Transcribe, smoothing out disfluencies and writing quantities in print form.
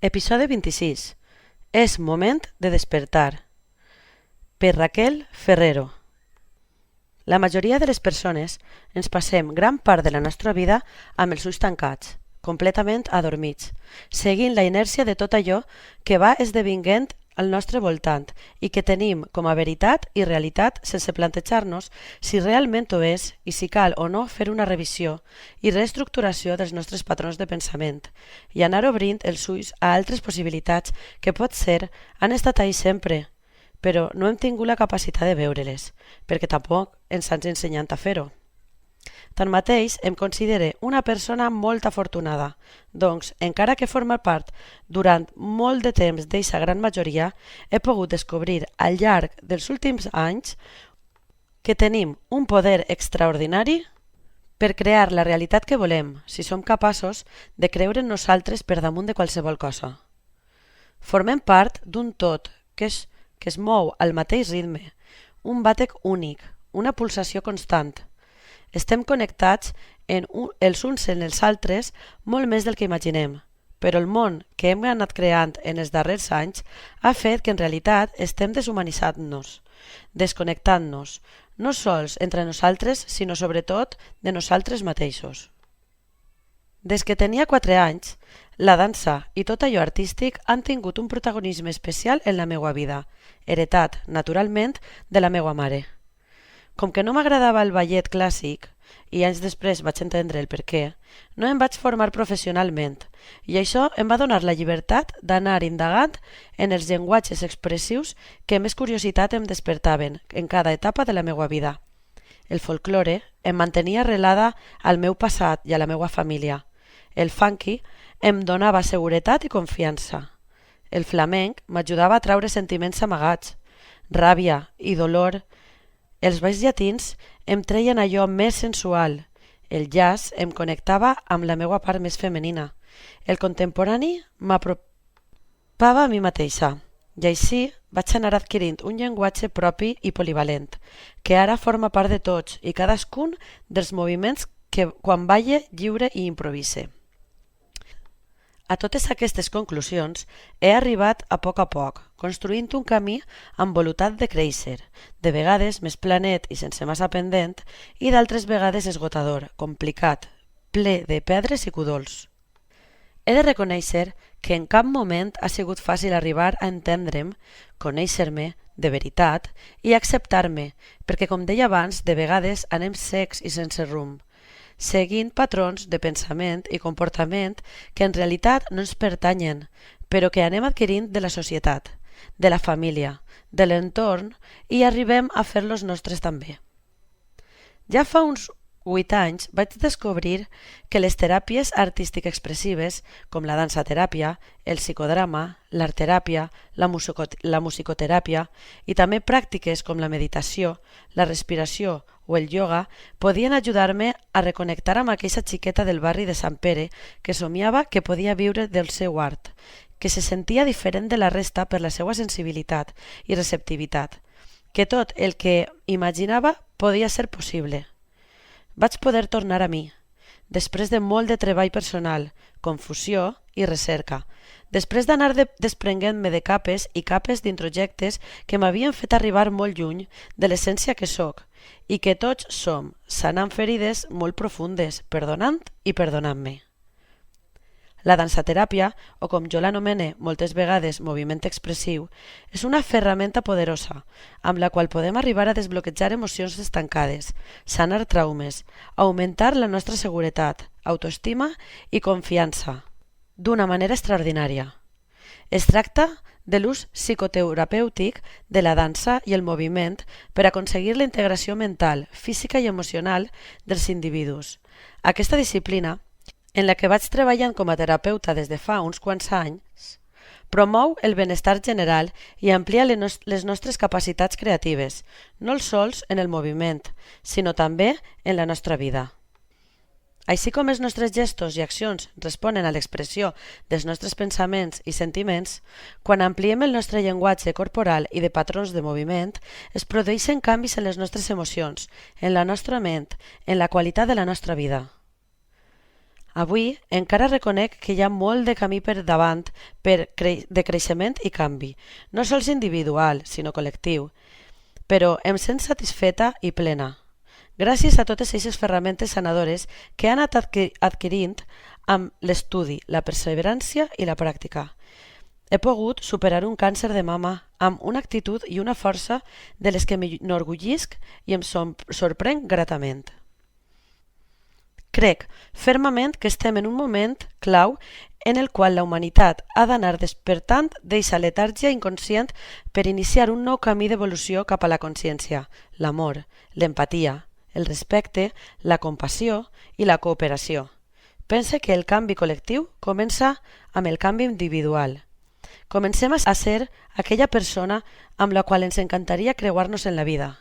Episodi 26. És moment de despertar. Per Raquel Ferrero. La majoria de les persones ens passem gran part de la nostra vida amb els ulls tancats, completament adormits, seguint la inèrcia de tot allò que va esdevinguent al nostre voltant i que tenim com a veritat i realitat sense plantejar-nos si realment ho és i si cal o no fer una revisió i reestructuració dels nostres patrons de pensament i anar obrint els ulls a altres possibilitats que potser han estat ahí sempre, però no hem tingut la capacitat de veure-les, perquè tampoc ens han ensenyat a fer-ho. Tanmateix, em considere una persona molt afortunada, doncs, encara que forma part durant molt de temps d'eixa gran majoria, he pogut descobrir al llarg dels últims anys que tenim un poder extraordinari per crear la realitat que volem, si som capaços de creure en nosaltres per damunt de qualsevol cosa. Formem part d'un tot que es mou al mateix ritme, un bàtec únic, una pulsació constant. Estem connectats els uns en els altres molt més del que imaginem, però el món que hem anat creant en els darrers anys ha fet que en realitat estem deshumanitzant-nos, desconnectant-nos, no sols entre nosaltres, sinó sobretot de nosaltres mateixos. Des que tenia 4 anys, la dansa i tot allò artístic han tingut un protagonisme especial en la meva vida, heretat, naturalment, de la meva mare. Com que no m'agradava el ballet clàssic, i anys després vaig entendre el per què, no em vaig formar professionalment, i això em va donar la llibertat d'anar indagant en els llenguatges expressius que més curiositat em despertaven en cada etapa de la meva vida. El folklore em mantenia arrelada al meu passat i a la meva família. El funky em donava seguretat i confiança. El flamenc m'ajudava a traure sentiments amagats, ràbia i dolor. Els balls llatins em treien allò més sensual. El jazz em connectava amb la meva part més femenina. El contemporani m'apropava a mi mateixa. I així vaig anar adquirint un llenguatge propi i polivalent, que ara forma part de tots i cadascun dels moviments que quan balle, lliure i improvise. A totes aquestes conclusions he arribat a poc, construint un camí amb voluntat de créixer, de vegades més planet i sense massa pendent, i d'altres vegades esgotador, complicat, ple de pedres i cudols. He de reconèixer que en cap moment ha sigut fàcil arribar a entendre'm, conèixer-me, de veritat, i acceptar-me, perquè com deia abans, de vegades anem secs i sense rumb, seguint patrons de pensament i comportament que en realitat no ens pertanyen, però que anem adquirint de la societat, de la família, de l'entorn i arribem a fer-los nostres també. Ja fa uns 8 anys vaig descobrir que les teràpies artístic-expressives, com la dansateràpia, el psicodrama, l'artteràpia, la musicoteràpia i també pràctiques com la meditació, la respiració o el ioga podien ajudar-me a reconnectar amb aquella xiqueta del barri de Sant Pere que somiava que podia viure del seu art, que se sentia diferent de la resta per la seva sensibilitat i receptivitat, que tot el que imaginava podia ser possible. Vaig poder tornar a mi, després de molt de treball personal, confusió i recerca, després d'anar desprenguent-me de capes i capes d'introjectes que m'havien fet arribar molt lluny de l'essència que sóc i que tots som, sanant ferides molt profundes, perdonant i perdonant-me. La dansateràpia, o com jo l'anomene moltes vegades moviment expressiu, és una ferramenta poderosa, amb la qual podem arribar a desbloquejar emocions estancades, sanar traumes, augmentar la nostra seguretat, autoestima i confiança, d'una manera extraordinària. Es tracta de l'ús psicoterapèutic de la dansa i el moviment per aconseguir la integració mental, física i emocional dels individus. Aquesta disciplina, en la que vaig treballant com a terapeuta des de fa uns quants anys, promou el benestar general i amplia les nostres capacitats creatives, no sols en el moviment, sinó també en la nostra vida. Així com els nostres gestos i accions responen a l'expressió dels nostres pensaments i sentiments, quan ampliem el nostre llenguatge corporal i de patrons de moviment, es produeixen canvis en les nostres emocions, en la nostra ment, en la qualitat de la nostra vida. Avui encara reconec que hi ha molt de camí per davant de creixement i canvi, no sols individual, sinó col·lectiu, però em sent satisfeta i plena, gràcies a totes aquestes ferramentes sanadores que he anat adquirint amb l'estudi, la perseverància i la pràctica. He pogut superar un càncer de mama amb una actitud i una força de les que m'enorgullisc i em sorprenc gratament. Crec fermament que estem en un moment clau en el qual la humanitat ha d'anar despertant d'eixa letàrgia inconscient per iniciar un nou camí d'evolució cap a la consciència, l'amor, l'empatia, el respecte, la compassió i la cooperació. Pense que el canvi col·lectiu comença amb el canvi individual. Comencem a ser aquella persona amb la qual ens encantaria creuar-nos en la vida.